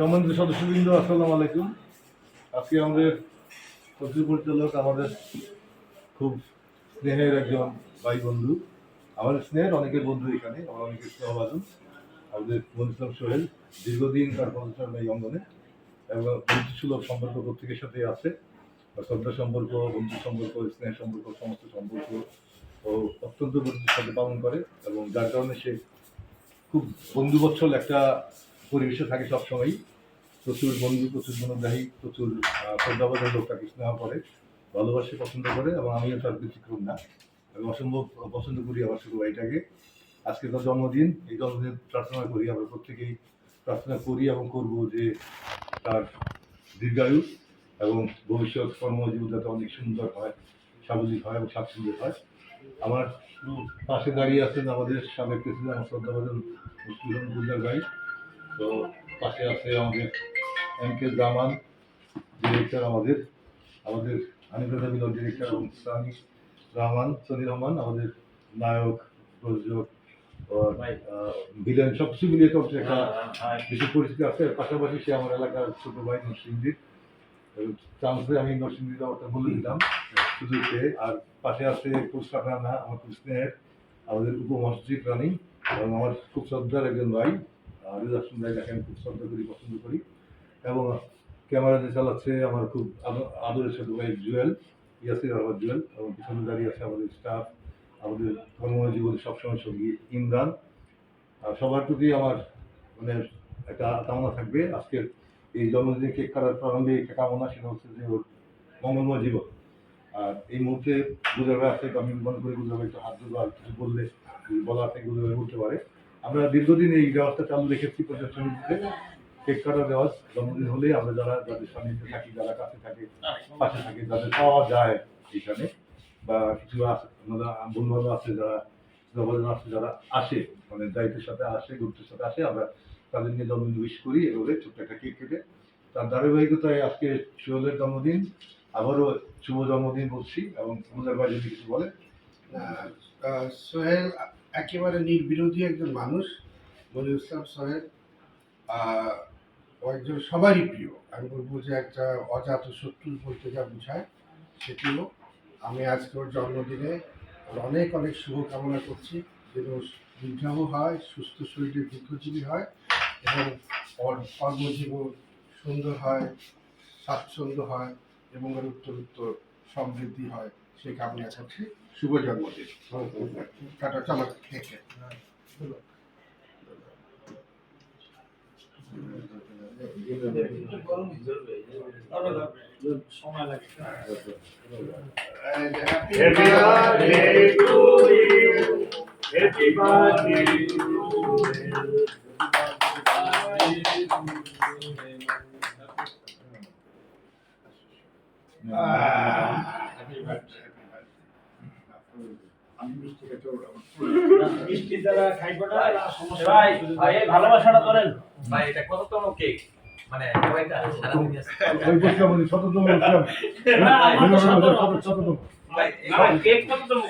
সম্মানিত সদস্যবৃন্দ, আসসালামু আলাইকুম। আজকে আমাদের পত্রিকা পরিচালক আমাদের খুব স্নেহের একজন ভাই বন্ধু, আমাদের স্নেহের অনেকের বন্ধু, এখানে আমার অনেকের স্নেহভাজন আমাদের মনির ইসলাম সোহেল দীর্ঘদিন তার পদচারণা এই অঙ্গনে এবং বন্ধুসুলভ সম্পর্ক প্রত্যেকের সাথে আছে। শ্রদ্ধা সম্পর্ক, বন্ধু সম্পর্ক, স্নেহ সম্পর্ক, সমস্ত সম্পর্ক ও অত্যন্ত বন্ধুর সাথে পালন করে এবং যার কারণে সে খুব বন্ধুবৎসল একটা পরিবেশে থাকে সবসময়ই। প্রচুর বন্ধু, প্রচুর মনোগ্রাহী, প্রচুর শ্রদ্ধাভাজন লোক তাকে স্নেহ করে, ভালোবাসে, পছন্দ করে এবং আমিও তার ব্যতিক্রম না। আমি অসম্ভব পছন্দ করি আমার ছোটো ভাইটাকে। আজকে তার জন্মদিন, এই জন্মদিন প্রার্থনা করি, আমরা প্রত্যেকেই প্রার্থনা করি এবং করব যে তার দীর্ঘায়ু এবং ভবিষ্যৎ কর্মজীবন যাতে অনেক সুন্দর হয়, স্বাভাবিক হয় এবং স্বাচ্ছন্দ্য হয়। আমার পাশে দাঁড়িয়ে আছেন আমাদের সাবেক প্রেসিডেন্ট, আমার শ্রদ্ধাভাজন মুশফিকুর রহমান ভাই। তো পাশে আছে আমাদের এম.কে. জামান ডিরেক্টর, আমাদের আনিফুল মিলন ডিরেক্টর এবং সনি রহমান আমাদের নায়ক, প্রযোজক, ভিলেন, সবকিছু মিলিয়ে চলছে একটা বেশি পরিস্থিতি আছে। পাশাপাশি সে আমার এলাকার ছোট ভাই নরসিংদীর চান্সে আমি নরসিংদীর ব্যাপারটা বলে দিলাম শুধু সে। আর পাশে আছে পুরস্কার রানা, আমার খুব স্নেহের আমাদের উপমহাসচিব রানী এবং আমার খুব শ্রদ্ধার একজন ভাই রিজার্ভন ভাই, যাকে আমি খুব শ্রদ্ধা করি, পছন্দ করি। এবং ক্যামেরা যে চালাচ্ছে আমার খুব আদরের ছোট ভাই জুয়েল, ইয়াসির আহমদ জুয়েল, এবং পিছনে দাঁড়িয়ে আছে আমাদের স্টাফ, আমাদের কর্মজীবনে সবসময় সঙ্গী ইমরান। সবার প্রতি আমার মানে একটা কামনা থাকবে আজকের এই জন্মদিনে কেক কাটার প্রারম্ভে একটা কামনা, সেটা হচ্ছে যে ওর মঙ্গলময় জীবন। আর এই মুহূর্তে গুজর ভাই আছে, আমি মনে করি গুজর ভাই একটু হাত ধরবো, আর কিছু বললে বলার থেকে গুজর ভাই বলতে পারে। আমরা দীর্ঘদিন এই ব্যবস্থা চালু রেখেছি পঞ্চায়েত সমিতিতে, কেক কাটার দেওয়া জন্মদিন হলে আমরা যাদের সান্নিধ্যে থাকি, যারা কাছে থাকে, পাশে থাকে, যাদের পাওয়া যায় এখানে, বা কিছু বন্ধু বান্ধব আছে যারা আছে, যারা আসে মানে দায়িত্বের সাথে আসে, গুরুত্বের সাথে আসে, আমরা তাদের নিয়ে জন্মদিন উইশ করি এভাবে ছোট্ট একটা কেক কেটে। তার ধারাবাহিকতায় আজকে সোহেলের জন্মদিন, আবারও শুভ জন্মদিন বলছি। এবং মুজার ভাই যদি কিছু বলে। সোহেল একেবারে নির্বিরোধী একজন মানুষ। মনির ইসলাম সোহেল একজন সবারই প্রিয়। আমি বলবো যে একটা অজাত শত্রু বলতে যা বোঝায় সেটিও। আমি আজকে ওর জন্মদিনে অনেক অনেক শুভকামনা করছি, যেন দীর্ঘায়ু হয়, সুস্থ শরীরে দীর্ঘজীবী হয় এবং ওর কর্মজীবন সুন্দর হয়, স্বাচ্ছন্দ্য হয় এবং ওর উত্তরোত্তর সমৃদ্ধি হয়, সেই কামনা করছি। শুভ জন্মদিন। কাটা চামচ খেয়ে সময় লাগে। Happy birthday to you. Happy birthday to you. মিষ্টি দ্বারা খাইবো না, সমস্যা ভাই। ভাই এই ভালোবাসাটা করেন ভাই। এটা কততম কেক, মানে কয়টা ওই বলছিলাম, শততম বলছিলাম, ভাই কেক কততম?